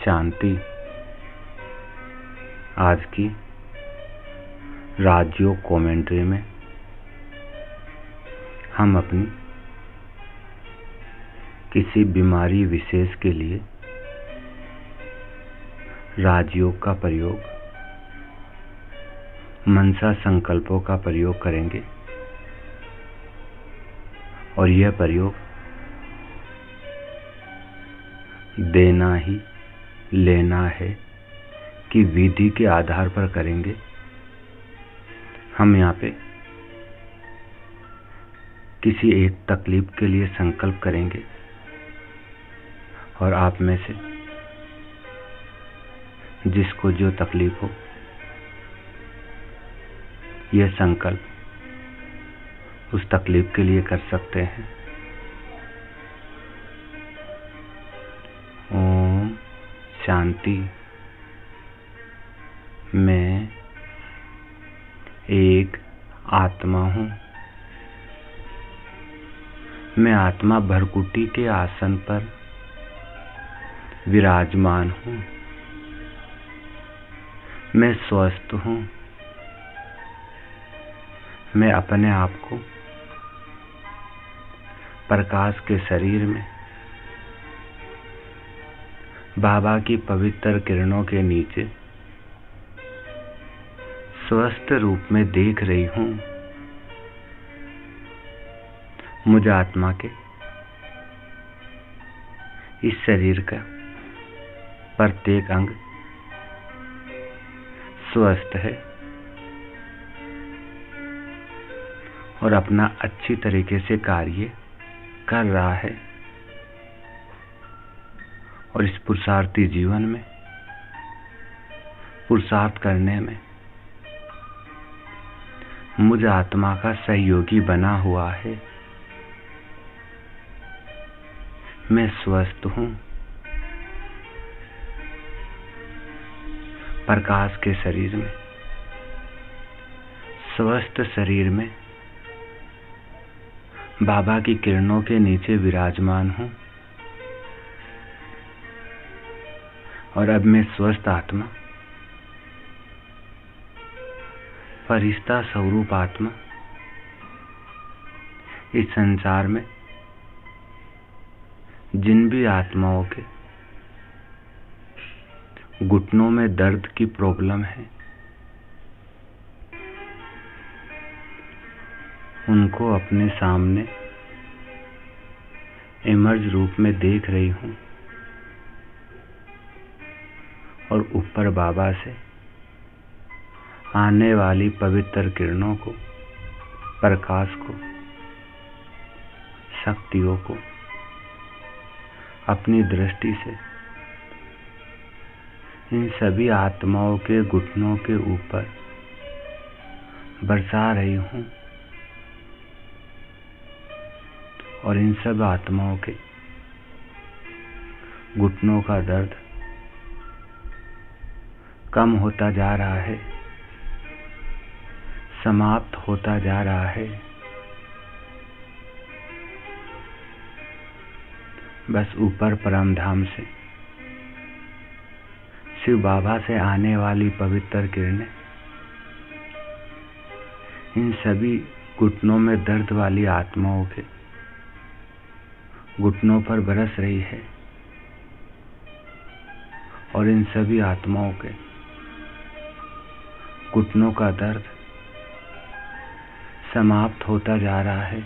शांति। आज की राजयोग कमेंट्री में हम अपनी किसी बीमारी विशेष के लिए राजयोग का प्रयोग, मनसा संकल्पों का प्रयोग करेंगे। और यह प्रयोग देना ही लेना है कि विधि के आधार पर करेंगे। हम यहाँ पे किसी एक तकलीफ के लिए संकल्प करेंगे और आप में से जिसको जो तकलीफ हो, यह संकल्प उस तकलीफ के लिए कर सकते हैं। ओम शांति। मैं एक आत्मा हूँ। मैं आत्मा भरकुटी के आसन पर विराजमान हूँ। मैं स्वस्थ हूँ। मैं अपने आप को प्रकाश के शरीर में बाबा की पवित्र किरणों के नीचे स्वस्थ रूप में देख रही हूँ। मुझ आत्मा के इस शरीर का प्रत्येक अंग स्वस्थ है और अपना अच्छी तरीके से कार्य कर रहा है। और इस पुरुषार्थी जीवन में पुरुषार्थ करने में मुझ आत्मा का सहयोगी बना हुआ है। मैं स्वस्थ हूँ। प्रकाश के शरीर में, स्वस्थ शरीर में बाबा की किरणों के नीचे विराजमान हूँ। और अब मैं स्वस्थ आत्मा, फरिश्ता स्वरूप आत्मा इस संसार में जिन भी आत्माओं के घुटनों में दर्द की प्रॉब्लम है, उनको अपने सामने इमर्ज रूप में देख रही हूँ। और ऊपर बाबा से आने वाली पवित्र किरणों को, प्रकाश को, शक्तियों को अपनी दृष्टि से इन सभी आत्माओं के घुटनों के ऊपर बरसा रही हूँ। और इन सब आत्माओं के घुटनों का दर्द कम होता जा रहा है, समाप्त होता जा रहा है। बस ऊपर परम धाम से शिव बाबा से आने वाली पवित्र किरणें इन सभी घुटनों में दर्द वाली आत्माओं के घुटनों पर बरस रही है। और इन सभी आत्माओं के घुटनों का दर्द समाप्त होता जा रहा है।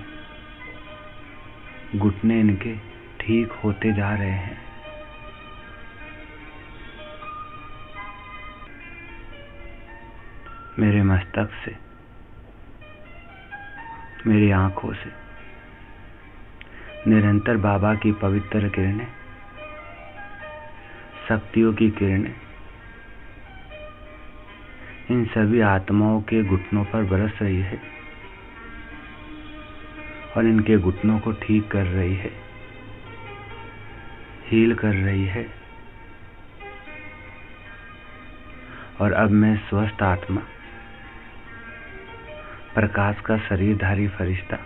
घुटने इनके ठीक होते जा रहे हैं। मेरे मस्तक से, मेरी आंखों से निरंतर बाबा की पवित्र किरणें, शक्तियों की किरणें इन सभी आत्माओं के घुटनों पर बरस रही है और इनके घुटनों को ठीक कर रही है, हील कर रही है। और अब मैं स्वस्थ आत्मा, प्रकाश का शरीरधारी फरिश्ता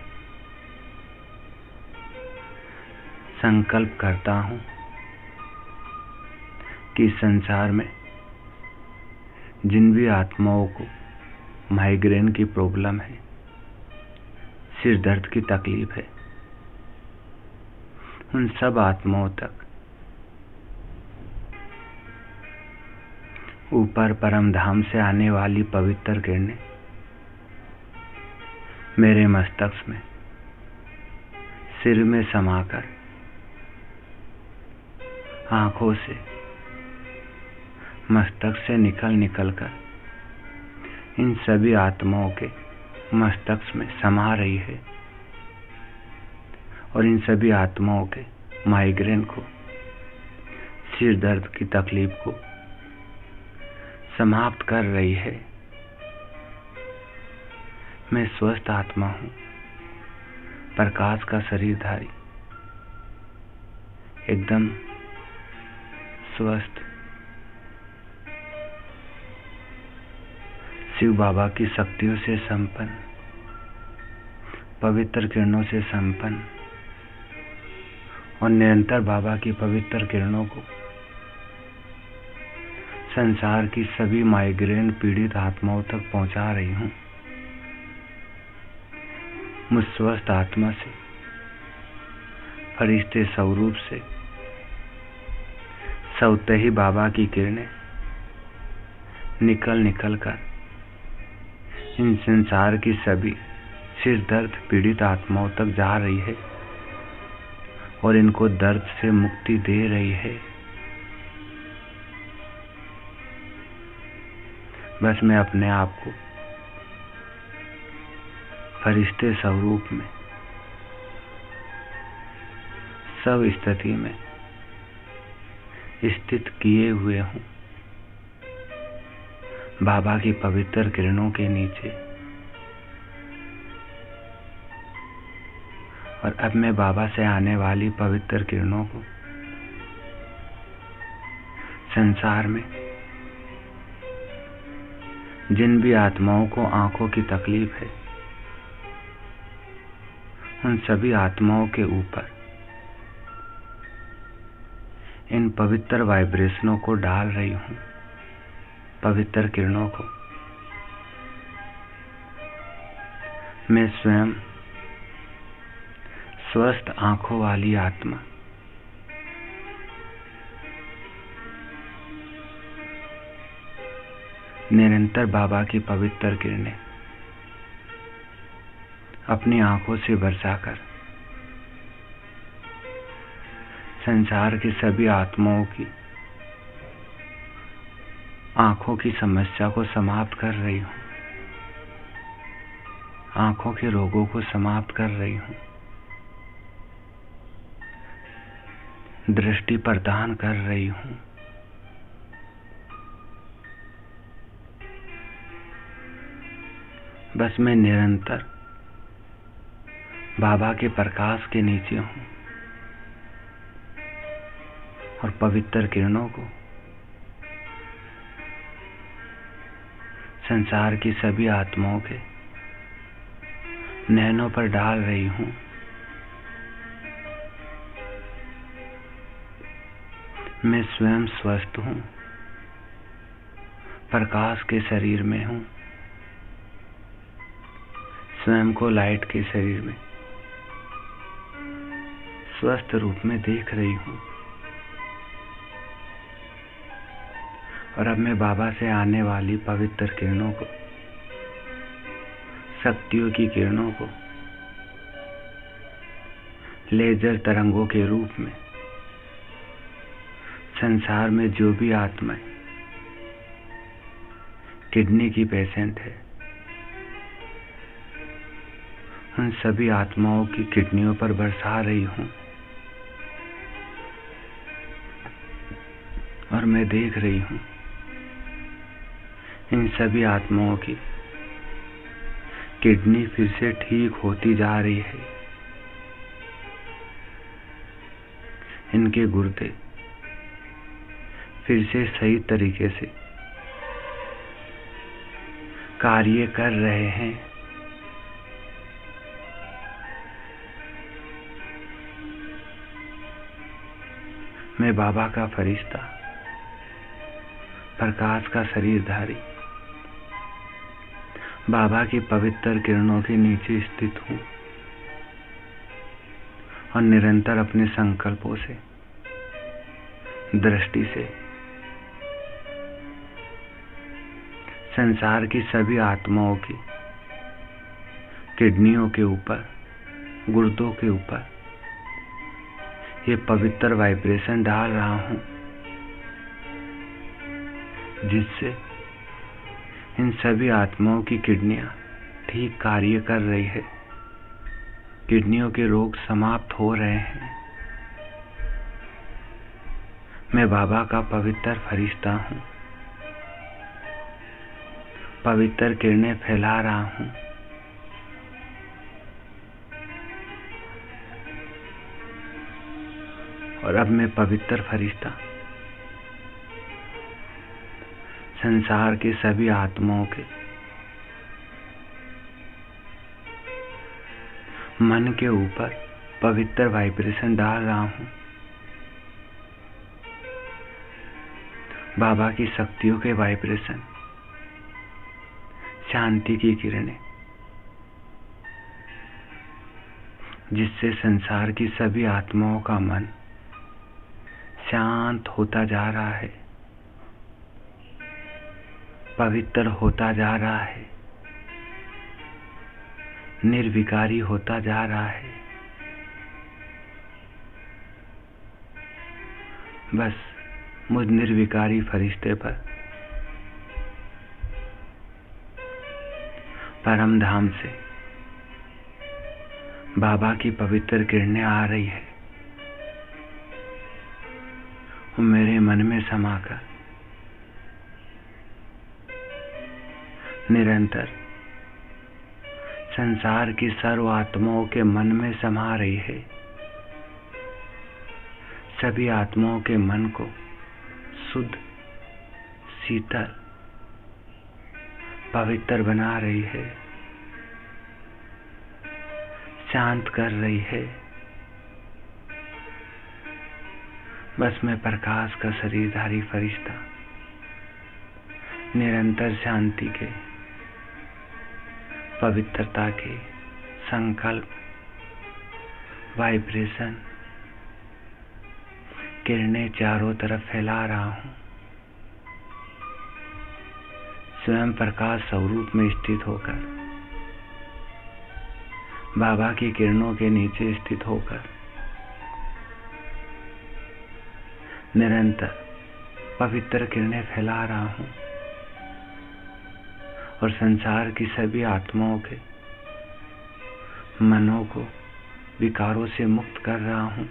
संकल्प करता हूँ कि इस संसार में जिन भी आत्माओं को माइग्रेन की प्रॉब्लम है, सिर दर्द की तकलीफ है, उन सब आत्माओं तक ऊपर परम धाम से आने वाली पवित्र किरणें मेरे मस्तक में, सिर में समाकर आंखों से, मस्तक से निकल कर इन सभी आत्माओं के मस्तक में समा रही है और इन सभी आत्माओं के माइग्रेन को, सिर दर्द की तकलीफ को समाप्त कर रही है। मैं स्वस्थ आत्मा हूँ, प्रकाश का शरीरधारी, एकदम स्वस्थ, शिव बाबा की शक्तियों से संपन्न, पवित्र किरणों से संपन्न और निरंतर बाबा की पवित्र किरणों को संसार की सभी माइग्रेन पीड़ित आत्माओं तक पहुंचा रही हूं। मुझ स्वस्थ आत्मा से, फरिश्ते स्वरूप से स्वतः ही बाबा की किरणें निकल कर इन संसार की सभी सिर दर्द पीड़ित आत्माओं तक जा रही है और इनको दर्द से मुक्ति दे रही है। बस मैं अपने आप को फरिश्ते स्वरूप में सब स्थिति में स्थित किए हुए हूँ, बाबा की पवित्र किरणों के नीचे। और अब मैं बाबा से आने वाली पवित्र किरणों को संसार में जिन भी आत्माओं को आंखों की तकलीफ है, उन सभी आत्माओं के ऊपर इन पवित्र वाइब्रेशनों को डाल रही हूँ, पवित्र किरणों को। मैं स्वयं स्वस्थ आंखों वाली आत्मा, निरंतर बाबा की पवित्र किरणें अपनी आंखों से बरसाकर संसार की सभी आत्माओं की आंखों की समस्या को समाप्त कर रही हूँ, आंखों के रोगों को समाप्त कर रही हूँ, दृष्टि प्रदान कर रही हूँ। बस मैं निरंतर बाबा के प्रकाश के नीचे हूँ और पवित्र किरणों को संसार की सभी आत्माओं के नैनों पर डाल रही हूँ। मैं स्वयं स्वस्थ हूँ, प्रकाश के शरीर में हूँ, स्वयं को लाइट के शरीर में स्वस्थ रूप में देख रही हूँ। और अब मैं बाबा से आने वाली पवित्र किरणों को, शक्तियों की किरणों को लेजर तरंगों के रूप में संसार में जो भी आत्माएं किडनी की पेशेंट है, उन सभी आत्माओं की किडनियों पर बरसा रही हूँ। और मैं देख रही हूँ इन सभी आत्माओं की किडनी फिर से ठीक होती जा रही है, इनके गुर्दे फिर से सही तरीके से कार्य कर रहे हैं। मैं बाबा का फरिश्ता प्रकाश का शरीरधारी बाबा की पवित्र किरणों के नीचे स्थित हूँ और निरंतर अपने संकल्पों से, दृष्टि से संसार की सभी आत्माओं की किडनियों के ऊपर, गुर्दों के ऊपर ये पवित्र वाइब्रेशन डाल रहा हूँ, जिससे इन सभी आत्माओं की किडनियां ठीक कार्य कर रही है, किडनियों के रोग समाप्त हो रहे हैं। मैं बाबा का पवित्र फरिश्ता हूँ, पवित्र किरणें फैला रहा हूँ। और अब मैं पवित्र फरिश्ता संसार के सभी आत्माओं के मन के ऊपर पवित्र वाइब्रेशन डाल रहा हूँ। बाबा की शक्तियों के वाइब्रेशन, शांति की किरणें, जिससे संसार की सभी आत्माओं का मन शांत होता जा रहा है, पवित्र होता जा रहा है, निर्विकारी होता जा रहा है। बस मुझ निर्विकारी फरिश्ते पर परम धाम से बाबा की पवित्र किरणें आ रही है, मेरे मन में समाकर निरंतर संसार की सर्व आत्माओं के मन में समा रही है, सभी आत्माओं के मन को शुद्ध, शीतल, पवित्र बना रही है, शांत कर रही है। बस मैं प्रकाश का शरीरधारी फरिश्ता निरंतर शांति के, पवित्रता के संकल्प, वाइब्रेशन, किरणें चारों तरफ फैला रहा हूँ। स्वयं प्रकाश स्वरूप में स्थित होकर, बाबा की किरणों के नीचे स्थित होकर निरंतर पवित्र किरणें फैला रहा हूँ और संसार की सभी आत्माओं के मनों को विकारों से मुक्त कर रहा हूँ,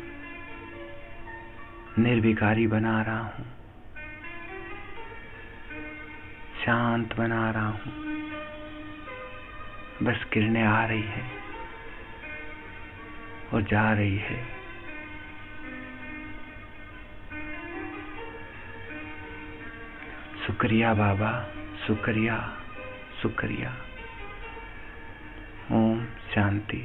निर्विकारी बना रहा हूँ, शांत बना रहा हूँ। बस किरणें आ रही है और जा रही है। शुक्रिया बाबा, शुक्रिया, शुक्रिया। ओम शांति।